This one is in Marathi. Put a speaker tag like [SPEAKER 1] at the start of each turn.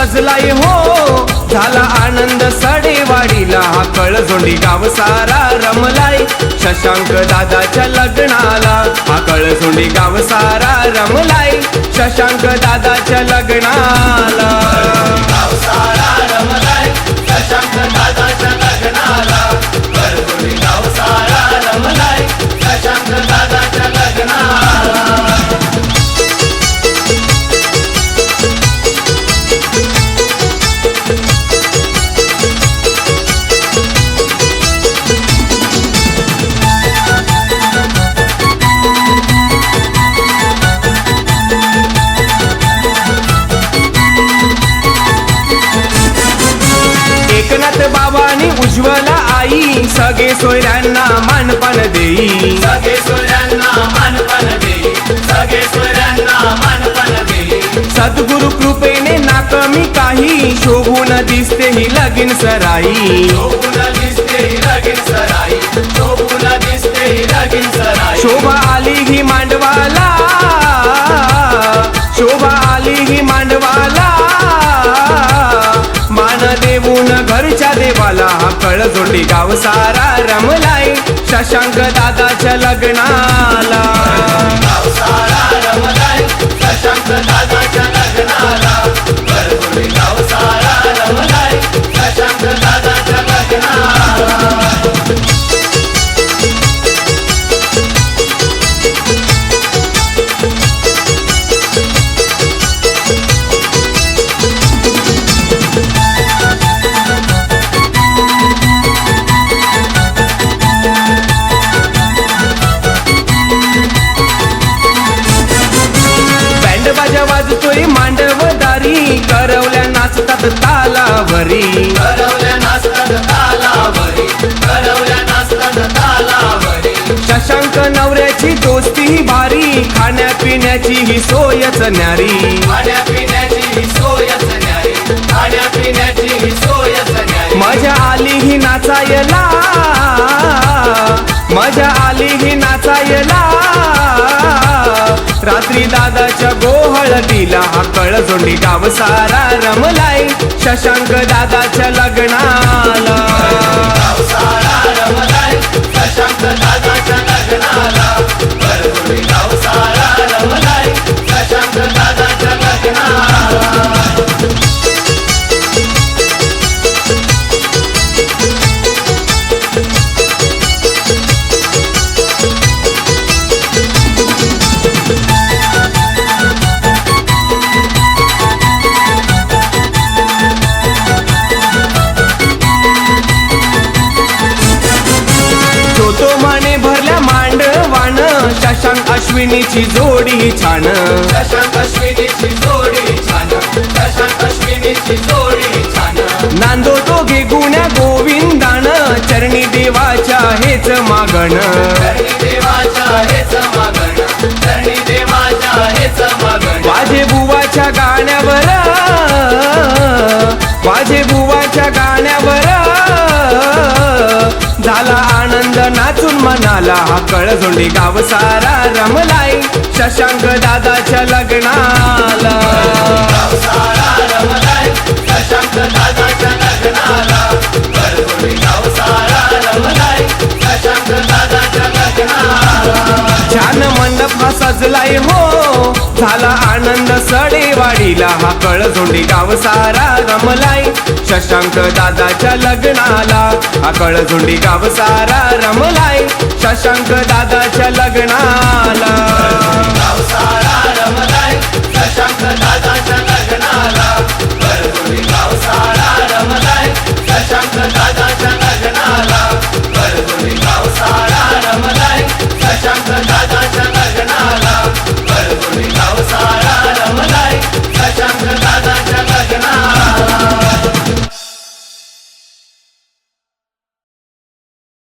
[SPEAKER 1] सजलाय हो, झाला आनंद सडेवाडीला. हा कळझोंडी गाव सारा रमलाय शशांक दादाच्या लग्नाला. हा कळझोंडी गाव सारा रमलाय शशांक दादाच्या लग्नाला.
[SPEAKER 2] गाव सारा रमलाय शशांक दादाच्या लग्नाला. कळझोंडी गाव सारा रमलाय शशांक दादाच्या लग्नाला.
[SPEAKER 1] एकनाथ बाबांनी उज्ज्वला आई सगळे सोयऱ्यांना मानपान देई.
[SPEAKER 2] सगळे सोयऱ्यांना मानपान देई. सगळे सोयऱ्यांना मानपान देई.
[SPEAKER 1] सद्गुरु कृपेने ना कमी काही शोभून दिसते ही लगीन सराई.
[SPEAKER 2] शोभून दिसते ही लगीन सराई. शोभून दिसते ही लगीन सराई.
[SPEAKER 1] शोभा आली ही मांडवाला, शोभा आली ही मांडवाला. मान देऊन घरच्या देवाला. हा कळझोंडी गाव सारा रमलाय शशांक दादाच्या लग्नाला.
[SPEAKER 2] गाव सारा रमलाय शशांक दादाच्या लग्नाला. कळझोंडी गाव सारा रमलाय शशांक दादाच्या लग्नाला.
[SPEAKER 1] बाजा वाजतोय मांडवदारी करवल्या नाचतात तालावरी.
[SPEAKER 2] करवल्या नाचतात तालावरी. करवल्या नाचतात तालावरी.
[SPEAKER 1] शशांक नवऱ्याची दोस्ती ही भारी खाण्यापिण्याची ही सोयच न्यारी.
[SPEAKER 2] खाण्यापिण्याची ही सोयच न्यारी. खाण्यापिण्याची ही सोयच न्यारी.
[SPEAKER 1] मजा आली ही नाचायला, मजा आली ही नाचायला. रात्री दादाच्या गोहळदीला. हा कळझोंडी गाव सारा रमलाय शशांक दादाच्या लग्नाला.
[SPEAKER 2] गाव सारा रमलाय शशांक दादाच्या लग्नाला. कळझोंडी गाव सारा रमलाय शशांक दादाच्या लग्नाला.
[SPEAKER 1] तो माने भरल्या मांडवान शशांक अश्विनीची जोडी छान.
[SPEAKER 2] शशांक अश्विनीची जोडी छान. शशांक अश्विनीची जोडी छान.
[SPEAKER 1] नांदो दोघे गुण्या गोविंदान चरणी देवाच्या हेच मागण.
[SPEAKER 2] चरणी देवाच्या हेच मागण. चरणी देवाच्या हेच मागण.
[SPEAKER 1] वाजे बुवाच्या गाण्यावर, वाजे बुवाच्या गाण्यावर. झाला आनंद नाचून मनाला. हा कळझोंडी गाव सारा रमलाय शशांक दादाच्या लग्नाला.
[SPEAKER 2] गाव सारा रमलाय शशांक दादाच्या लग्नाला. कळझोंडी गाव सारा रमलाय शशांक दादाच्या लग्नाला.
[SPEAKER 1] छान मंडप हा सजलाय हो, झाला आनंद सडेवाडीला. हा कळझोंडी गाव सारा रमलाय शशांक दादाच्या लग्नाला. हा कळझोंडी गाव सारा रमलाय शशांक दादाच्या लग्नाला.